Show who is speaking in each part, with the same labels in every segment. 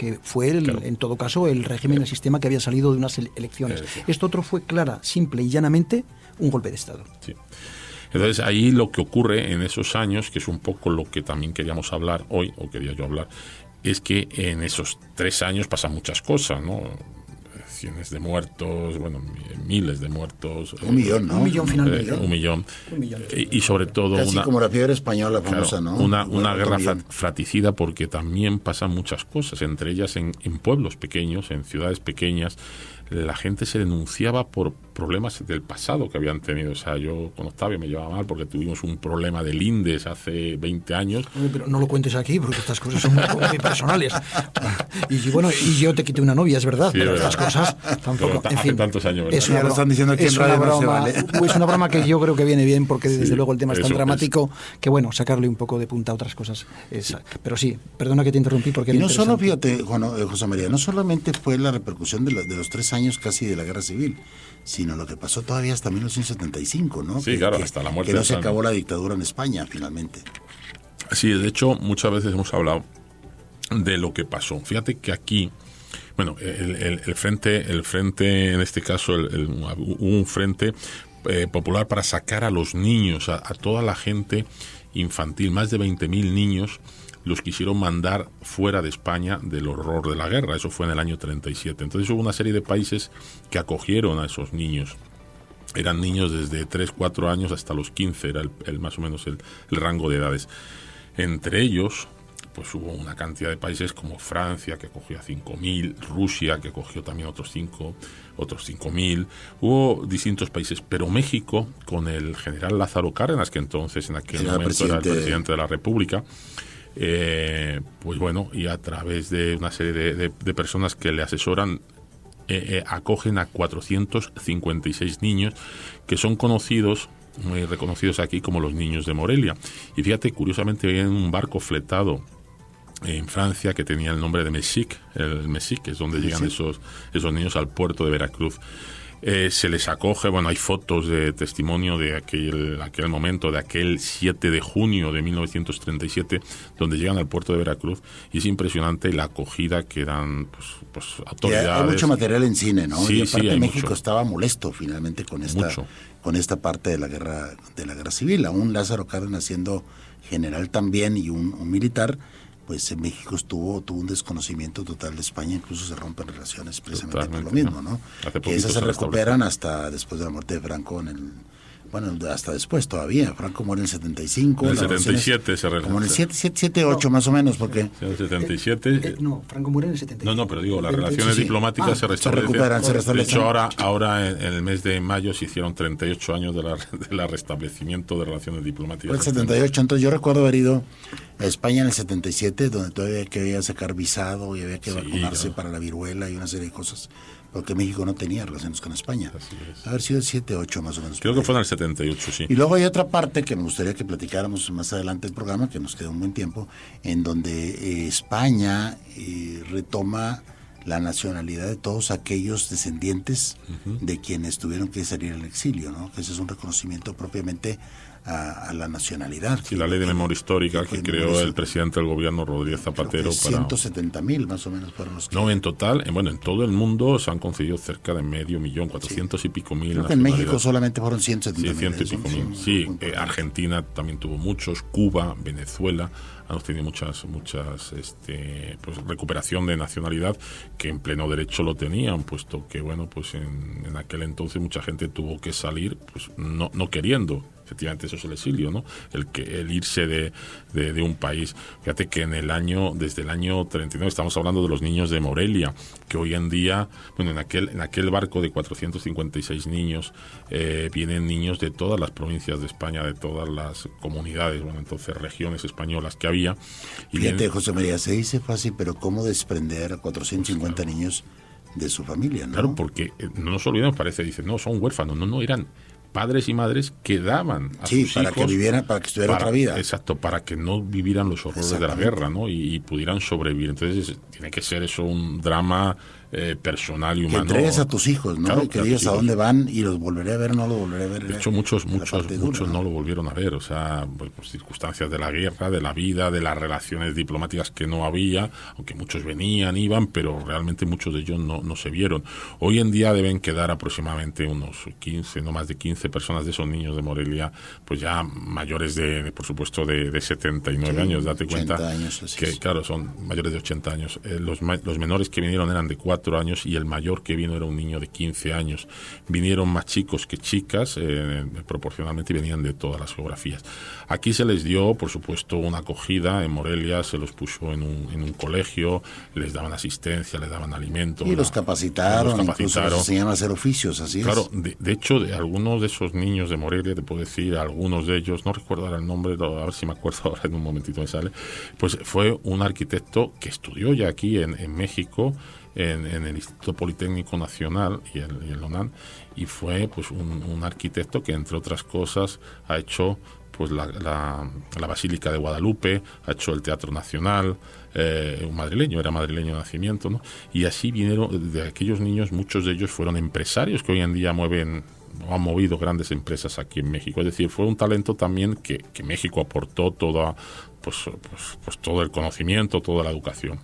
Speaker 1: porque fue, en todo caso, el régimen, el sistema que había salido de unas elecciones.
Speaker 2: Sí.
Speaker 1: Esto otro fue clara, simple y llanamente un golpe de Estado.
Speaker 2: Sí. Entonces ahí lo que ocurre en esos años, que es un poco lo que también queríamos hablar hoy, o quería yo hablar, es que en esos 3 años pasan muchas cosas, ¿no? Cientos de muertos, bueno, miles de muertos.
Speaker 3: 1 millón, ¿no?
Speaker 1: 1 millón finalmente.
Speaker 2: 1 millón.
Speaker 1: 1 millón.
Speaker 2: Y sobre todo
Speaker 3: Casi como la fiebre española famosa,
Speaker 2: claro,
Speaker 3: ¿no?
Speaker 2: una guerra fratricida, porque también pasan muchas cosas, entre ellas en pueblos pequeños, en ciudades pequeñas. La gente se denunciaba por problemas del pasado que habían tenido. O sea, yo con Octavio me llevaba mal porque tuvimos un problema de lindes hace 20 años.
Speaker 1: Pero no lo cuentes aquí porque estas cosas son muy personales. Y bueno, y yo te quité una novia, es verdad,
Speaker 2: Sí,
Speaker 1: pero
Speaker 2: verdad.
Speaker 1: estas cosas tampoco.
Speaker 2: Pero
Speaker 1: En
Speaker 2: hace
Speaker 1: fin,
Speaker 2: tantos años, ¿verdad?
Speaker 1: es una
Speaker 3: Ya lo están diciendo aquí en
Speaker 1: es
Speaker 3: radio,
Speaker 1: una
Speaker 3: no se
Speaker 1: broma,
Speaker 3: vale.
Speaker 1: es una broma que yo creo que viene bien porque desde
Speaker 2: Sí,
Speaker 1: luego el tema es tan
Speaker 2: eso
Speaker 1: dramático que bueno, sacarle un poco de punta a otras cosas. Pero sí, perdona que te interrumpí porque
Speaker 3: Y
Speaker 1: era
Speaker 3: no solo,
Speaker 1: interesante.
Speaker 3: fíjate, José María, no solamente fue la repercusión de los 3 años casi de la guerra civil, sino lo que pasó todavía hasta 1975, ¿no?
Speaker 2: Sí, claro, hasta la muerte
Speaker 3: que no
Speaker 2: de
Speaker 3: se
Speaker 2: Stalin.
Speaker 3: acabó la dictadura en España, finalmente.
Speaker 2: Sí, de hecho, muchas veces hemos hablado de lo que pasó. Fíjate que aquí, bueno, el frente, en este caso, hubo un frente popular para sacar a los niños, a toda la gente infantil, más de 20.000 niños, los quisieron mandar fuera de España del horror de la guerra. Eso fue en el año 37. Entonces hubo una serie de países que acogieron a esos niños. Eran niños desde 3, 4 años hasta los 15, era más o menos el rango de edades. Entre ellos, pues hubo una cantidad de países como Francia, que acogió a 5.000, Rusia, que acogió también otros 5.000. Hubo distintos países, pero México, con el general Lázaro Cárdenas, que entonces en aquel momento era el presidente de la República, pues bueno, y a través de una serie de personas que le asesoran, acogen a 456 niños que son conocidos, muy reconocidos aquí como los niños de Morelia. Y fíjate, curiosamente, había un barco fletado en Francia que tenía el nombre de Mexique, el Mexique, es donde llegan esos niños al puerto de Veracruz. Se les acoge, bueno, hay fotos de testimonio de aquel momento, de aquel 7 de junio de 1937, donde llegan al puerto de Veracruz, y es impresionante la acogida que dan pues autoridades.
Speaker 3: Hay mucho material en cine, ¿no?
Speaker 2: Sí,
Speaker 3: y aparte
Speaker 2: hay
Speaker 3: México
Speaker 2: mucho.
Speaker 3: estaba molesto finalmente con esta parte de la guerra civil. Aún Lázaro Cárdenas siendo general también y un militar, pues en México tuvo un desconocimiento total de España, incluso se rompen relaciones precisamente
Speaker 2: Totalmente,
Speaker 3: por lo mismo, ¿no?
Speaker 2: Hace
Speaker 3: Que esas
Speaker 2: poquito
Speaker 3: se
Speaker 2: se
Speaker 3: recuperan hasta después de la muerte de Franco hasta después todavía. Franco muere en el 75.
Speaker 2: En el
Speaker 3: las
Speaker 2: 77 se
Speaker 3: como en el
Speaker 2: relaciona.
Speaker 3: 7, 8 más o menos, porque...
Speaker 2: En el 77...
Speaker 1: No, Franco muere en el 77.
Speaker 2: No, pero digo, las relaciones diplomáticas se restablecen.
Speaker 3: se restablecen.
Speaker 2: De hecho, ahora en el mes de mayo se hicieron 38 años del restablecimiento de relaciones diplomáticas.
Speaker 3: Fue el 78, entonces yo recuerdo haber ido a España en el 77, donde todavía había que sacar visado y había que vacunarse para la viruela y una serie de cosas, porque México no tenía relaciones con España.
Speaker 2: Así es.
Speaker 3: Haber sido el 7, 8 más o menos.
Speaker 2: Creo que fue en el 78, sí.
Speaker 3: Y luego hay otra parte que me gustaría que platicáramos más adelante del programa, que nos queda un buen tiempo, en donde España retoma la nacionalidad de todos aquellos descendientes de quienes tuvieron que salir al exilio, ¿no? Ese es un reconocimiento propiamente a la nacionalidad.
Speaker 2: Sí, la ley de memoria histórica que creó el presidente del gobierno, Rodríguez Zapatero.
Speaker 3: 170.000 más o menos fueron los que...
Speaker 2: No, en total, en todo el mundo se han concedido cerca de 500.000, 400 y pico mil.
Speaker 3: Creo que en México solamente fueron 170.000.
Speaker 2: Sí, 100 y pico mil. Sí, Argentina también tuvo muchos, Cuba, Venezuela han obtenido muchas pues recuperación de nacionalidad, que en pleno derecho lo tenían, puesto que pues en aquel entonces mucha gente tuvo que salir pues no queriendo. Efectivamente, eso es el exilio, ¿no? El irse de un país. Fíjate que desde el año 39, estamos hablando de los niños de Morelia, que hoy en día, en aquel barco de 456 niños, vienen niños de todas las provincias de España, de todas las comunidades, entonces regiones españolas que había. Y
Speaker 3: fíjate, José María, se dice fácil, pero ¿cómo desprender a 450 niños de su familia, no?
Speaker 2: Claro, porque no nos olvidemos, dicen, no, son huérfanos, no, eran padres y madres que daban a sus hijos
Speaker 3: para que estuviera otra vida.
Speaker 2: Exacto, para que no vivieran los horrores de la guerra, ¿no? Y pudieran sobrevivir. Entonces tiene que ser eso un drama personal y
Speaker 3: que
Speaker 2: humano.
Speaker 3: entregues a tus hijos, ¿no?
Speaker 2: Claro,
Speaker 3: Y que
Speaker 2: a
Speaker 3: digas
Speaker 2: tus
Speaker 3: a
Speaker 2: hijos.
Speaker 3: dónde van y los volveré a ver, no los volveré a ver.
Speaker 2: De hecho, muchos
Speaker 3: dura,
Speaker 2: no lo volvieron a ver, o sea, pues, por circunstancias de la guerra, de la vida, de las relaciones diplomáticas que no había, aunque muchos venían, iban, pero realmente muchos de ellos no se vieron. Hoy en día deben quedar aproximadamente unos 15, no más de 15 personas de esos niños de Morelia, pues ya mayores por supuesto, de 79 años, date cuenta,
Speaker 3: 80 años, así
Speaker 2: que
Speaker 3: es.
Speaker 2: claro, son mayores de 80 años. Los menores que vinieron eran de 4 años y el mayor que vino era un niño de 15 años. Vinieron más chicos que chicas, proporcionalmente, y venían de todas las geografías. Aquí se les dio, por supuesto, una acogida. En Morelia se los puso en un colegio, les daban asistencia, les daban alimento.
Speaker 3: Y los capacitaron, incluso les enseñaban a hacer oficios, así es.
Speaker 2: Claro, de hecho, de algunos de esos niños de Morelia, te puedo decir, algunos de ellos, no recuerdo ahora el nombre, a ver si me acuerdo ahora, en un momentito me sale, pues fue un arquitecto que estudió ya aquí en México, en el Instituto Politécnico Nacional y el UNAM, y fue pues un arquitecto que, entre otras cosas, ha hecho pues la Basílica de Guadalupe, ha hecho el Teatro Nacional, un madrileño, era madrileño de nacimiento, ¿no? Y así vinieron, de aquellos niños, muchos de ellos fueron empresarios que hoy en día han movido grandes empresas aquí en México. Es decir, fue un talento también que México aportó pues todo el conocimiento, toda la educación.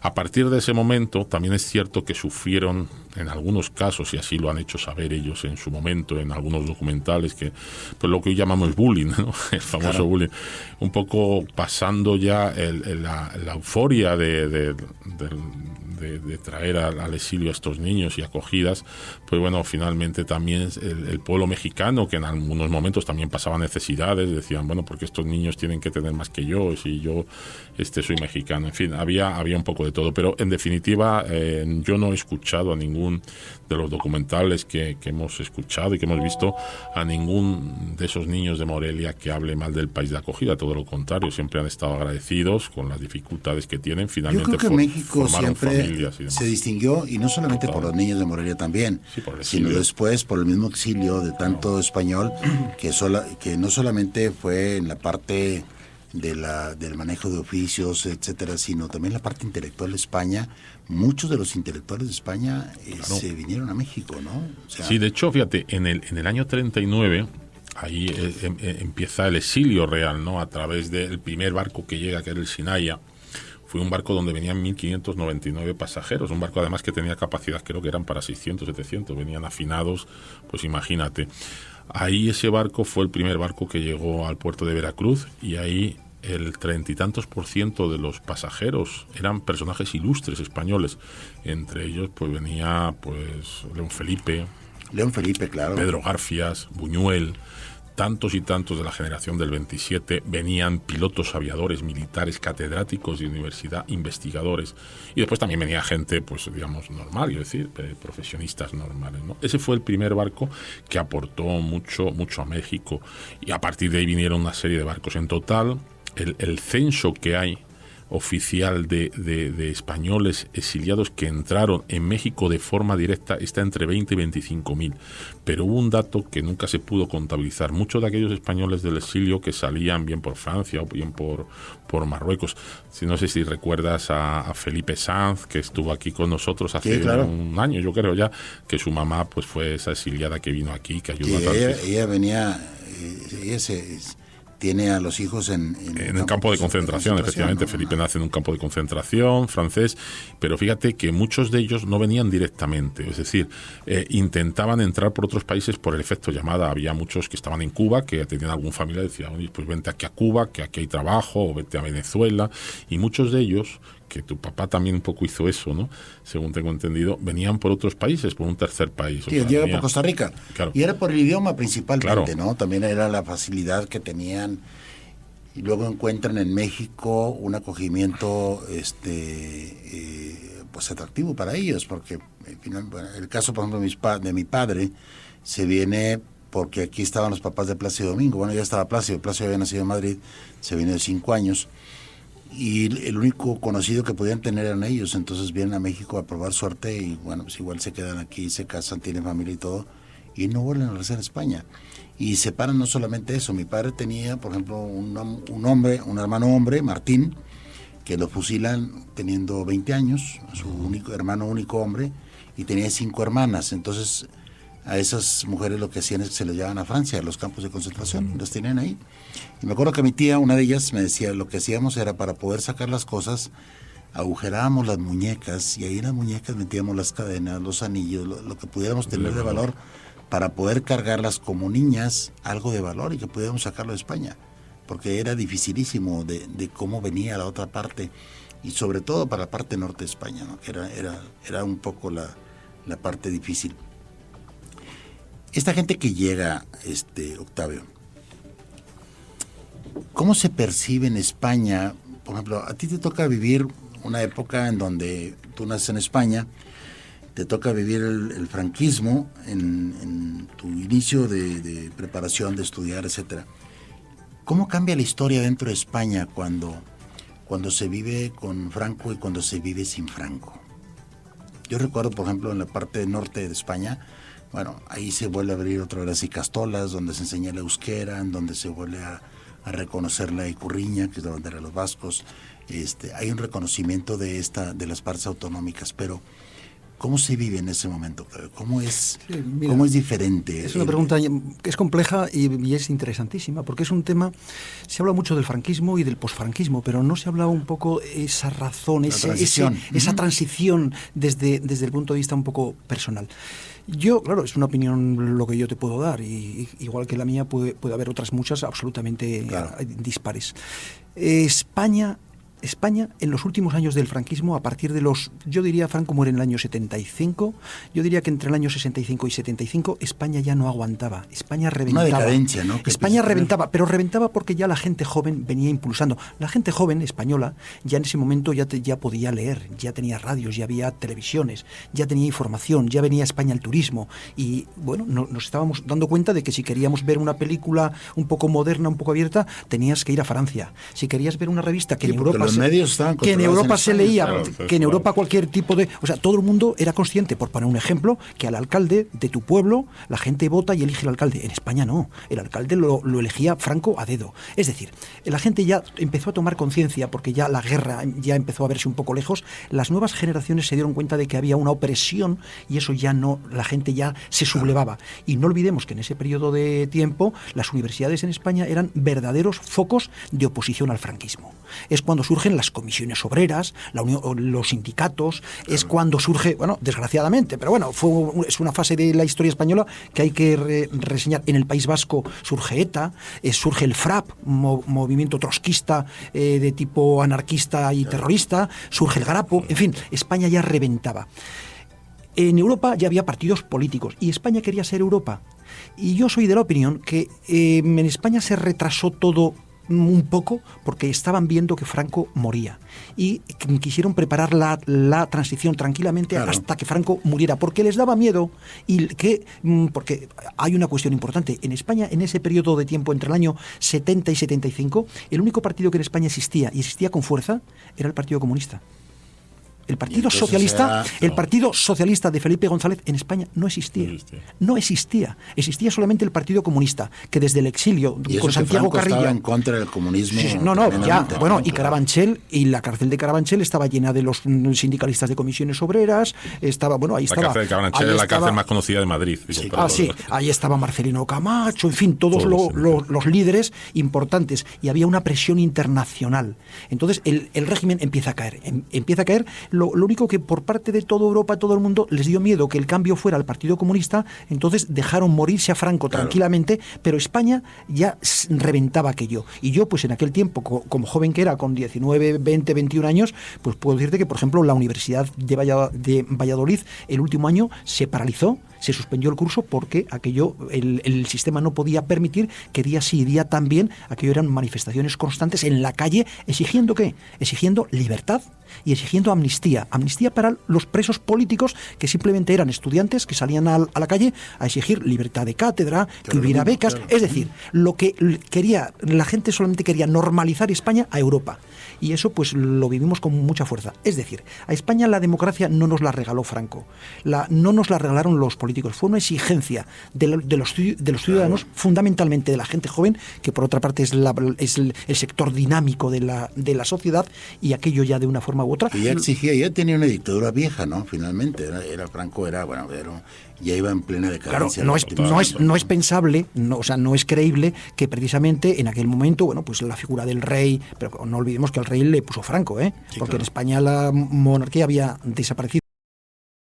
Speaker 2: A partir de ese momento, también es cierto que sufrieron, en algunos casos, y así lo han hecho saber ellos en su momento, en algunos documentales, que pues lo que hoy llamamos bullying, ¿no? El famoso
Speaker 3: Claro.
Speaker 2: bullying. Un poco pasando ya la euforia de traer al exilio a estos niños y acogidas, pues bueno, finalmente también el pueblo mexicano, que en algunos momentos también pasaba necesidades, decían, bueno, porque estos niños tienen que tener más que yo, si yo soy mexicano. En fin, había un poco de todo, pero en definitiva yo no he escuchado a ningún de los documentales que hemos escuchado y que hemos visto, a ningún de esos niños de Morelia que hable mal del país de acogida. Todo lo contrario, siempre han estado agradecidos con las dificultades que tienen.
Speaker 3: Yo
Speaker 2: Finalmente
Speaker 3: creo que México
Speaker 2: formaron
Speaker 3: siempre
Speaker 2: familias y demás.
Speaker 3: se distinguió, y no solamente por los niños de Morelia también,
Speaker 2: Sí, por el
Speaker 3: sino
Speaker 2: exilio.
Speaker 3: después por el mismo exilio de tanto español, que no solamente fue en la parte del manejo de oficios, etcétera, sino también la parte intelectual de España. Muchos de los intelectuales de España se vinieron a México, ¿no? O sea,
Speaker 2: Sí, de hecho, fíjate, en el año 39, ahí empieza el exilio real, ¿no? A través del primer barco que llega, que era el Sinaya. Fue un barco donde venían 1.599 pasajeros, un barco además que tenía capacidad, creo que eran para 600, 700, venían afinados, pues imagínate. Ahí ese barco fue el primer barco que llegó al puerto de Veracruz, y ahí el 30 y tantos % de los pasajeros eran personajes ilustres españoles. Entre ellos pues venía pues León Felipe,
Speaker 3: claro.
Speaker 2: Pedro Garfias, Buñuel. Tantos y tantos de la generación del 27 venían pilotos, aviadores, militares, catedráticos de universidad, investigadores. Y después también venía gente, pues digamos, normal, es decir, profesionistas normales, ¿no? Ese fue el primer barco que aportó mucho a México. Y a partir de ahí vinieron una serie de barcos. En total, el censo que hay oficial de españoles exiliados que entraron en México de forma directa está entre 20 y 25 mil. Pero hubo un dato que nunca se pudo contabilizar. Muchos de aquellos españoles del exilio que salían bien por Francia o bien por Marruecos. No sé si recuerdas a Felipe Sanz, que estuvo aquí con nosotros hace
Speaker 3: Sí, claro.
Speaker 2: un año, yo creo ya, que su mamá pues fue esa exiliada que vino aquí, que ayudó a
Speaker 3: Que
Speaker 2: tantos.
Speaker 3: ella venía, tiene a los hijos en
Speaker 2: el campo de concentración, efectivamente.
Speaker 3: ¿no?
Speaker 2: Felipe nace en un campo de concentración francés, pero fíjate que muchos de ellos no venían directamente, es decir, intentaban entrar por otros países por el efecto llamada. Había muchos que estaban en Cuba, que tenían algún familiar, decían, oye, pues vente aquí a Cuba, que aquí hay trabajo, o vete a Venezuela, y muchos de ellos, que tu papá también un poco hizo eso, ¿no? Según tengo entendido, venían por otros países, por un tercer país.
Speaker 3: Sí, llega por Costa Rica.
Speaker 2: Claro.
Speaker 3: Y era por el idioma principalmente,
Speaker 2: Claro.
Speaker 3: ¿no? También era la facilidad que tenían. Y luego encuentran en México un acogimiento pues atractivo para ellos, porque el caso, por ejemplo, de mi padre se viene porque aquí estaban los papás de Plácido Domingo. Bueno, ya estaba Plácido había nacido en Madrid, se vino de 5 años. Y el único conocido que podían tener eran ellos, entonces vienen a México a probar suerte y bueno, pues igual se quedan aquí, se casan, tienen familia y todo, y no vuelven a regresar a España. Y separan no solamente eso, mi padre tenía, por ejemplo, un hermano hombre, Martín, que lo fusilan teniendo 20 años, su hermano único hombre, y tenía 5 hermanas. Entonces a esas mujeres lo que hacían es que se las llevaban a Francia, a los campos de concentración, las tenían ahí. Y me acuerdo que mi tía, una de ellas, me decía, lo que hacíamos era, para poder sacar las cosas, agujerábamos las muñecas, y ahí en las muñecas metíamos las cadenas, los anillos, lo que pudiéramos tener de valor, para poder cargarlas como niñas, algo de valor, y que pudiéramos sacarlo de España, porque era dificilísimo de cómo venía la otra parte, y sobre todo para la parte norte de España, ¿no? Que era un poco la parte difícil. Esta gente que llega, Octavio, ¿cómo se percibe en España? Por ejemplo, a ti te toca vivir una época en donde tú naces en España, te toca vivir el franquismo en tu inicio de preparación, de estudiar, etcétera. ¿Cómo cambia la historia dentro de España cuando se vive con Franco y cuando se vive sin Franco? Yo recuerdo, por ejemplo, en la parte norte de España, bueno, ahí se vuelve a abrir otra vez las icastolas, donde se enseña la euskera, en donde se vuelve a reconocer la icurriña, que es la bandera de los vascos. Hay un reconocimiento de las partes autonómicas, pero ¿cómo se vive en ese momento? ¿Cómo es diferente?
Speaker 1: Es una pregunta que es compleja y es interesantísima, porque es un tema, se habla mucho del franquismo y del posfranquismo, pero no se habla un poco esa razón, esa transición desde el punto de vista un poco personal. Yo, claro, es una opinión lo que yo te puedo dar, y igual que la mía puede haber otras muchas absolutamente dispares. España, en los últimos años del franquismo, a partir de yo diría, Franco muere en el año 75, yo diría que entre el año 65 y 75, España ya no aguantaba, España reventaba.
Speaker 3: Una decadencia, ¿no?
Speaker 1: España reventaba, pero reventaba porque ya la gente joven venía impulsando. La gente joven española ya en ese momento ya podía leer, ya tenía radios, ya había televisiones, ya tenía información, ya venía a España el turismo, y bueno, nos estábamos dando cuenta de que si queríamos ver una película un poco moderna, un poco abierta, tenías que ir a Francia. Si querías ver una revista que en Europa
Speaker 3: los medios estaban
Speaker 1: que en Europa se leía, que en Europa
Speaker 2: claro.
Speaker 1: cualquier tipo de... O sea, todo el mundo era consciente, por poner un ejemplo, que al alcalde de tu pueblo la gente vota y elige al alcalde. En España no, el alcalde lo elegía Franco a dedo. Es decir, la gente ya empezó a tomar conciencia, porque ya la guerra ya empezó a verse un poco lejos. Las nuevas generaciones se dieron cuenta de que había una opresión, y eso ya no, la gente ya se sublevaba. Y no olvidemos que en ese periodo de tiempo las universidades en España eran verdaderos focos de oposición al franquismo. Es cuando surgen las comisiones obreras, los sindicatos, es cuando surge, bueno, desgraciadamente, pero bueno, es una fase de la historia española que hay que reseñar. En el País Vasco surge ETA, surge el FRAP, movimiento trotskista de tipo anarquista y terrorista, surge el Garapo, en fin, España ya reventaba. En Europa ya había partidos políticos y España quería ser Europa. Y yo soy de la opinión que en España se retrasó todo un poco porque estaban viendo que Franco moría y quisieron preparar la transición tranquilamente hasta que Franco muriera, porque les daba miedo porque hay una cuestión importante. En España, en ese periodo de tiempo entre el año 70 y 75, el único partido que en España existía y existía con fuerza era el Partido Comunista. El Partido Socialista de Felipe González en España no existía. No existía. Existía solamente el Partido Comunista, que desde el exilio con Santiago Carrilla
Speaker 3: estaba en contra del comunismo.
Speaker 1: Sí, y Carabanchel, y la cárcel de Carabanchel estaba llena de los sindicalistas de comisiones obreras. Ahí estaba.
Speaker 2: La cárcel de Carabanchel es la cárcel más conocida de Madrid.
Speaker 1: Ahí estaba Marcelino Camacho, en fin, todos los líderes importantes, y había una presión internacional. Entonces el régimen empieza a caer. Lo único que por parte de toda Europa, todo el mundo, les dio miedo que el cambio fuera al Partido Comunista, entonces dejaron morirse a Franco tranquilamente, pero España ya reventaba aquello. Y yo, pues en aquel tiempo, como joven que era, con 19, 20, 21 años, pues puedo decirte que, por ejemplo, la Universidad de Valladolid, el último año, se paralizó, se suspendió el curso porque aquello, el sistema no podía permitir que día sí y día también, aquello eran manifestaciones constantes en la calle, exigiendo ¿qué? Exigiendo libertad y exigiendo amnistía. amnistía para los presos políticos que simplemente eran estudiantes que salían a la calle a exigir libertad de cátedra, que hubiera becas.
Speaker 3: Claro.
Speaker 1: Es decir, lo que quería, la gente solamente quería normalizar España a Europa. Y eso pues lo vivimos con mucha fuerza. Es decir, a España la democracia no nos la regaló Franco, no nos la regalaron los políticos, fue una exigencia de los ciudadanos, fundamentalmente de la gente joven, que por otra parte es el sector dinámico de la sociedad, y aquello ya de una forma u otra.
Speaker 3: Que ya exigía, ya tenía una dictadura vieja, ¿no? Finalmente, Franco ya iba en plena decadencia.
Speaker 1: Claro, no es pensable, o sea, no es creíble que precisamente en aquel momento, bueno, pues la figura del rey, pero no olvidemos que al rey le puso Franco,
Speaker 3: Sí,
Speaker 1: porque
Speaker 3: claro.
Speaker 1: en España la monarquía había desaparecido.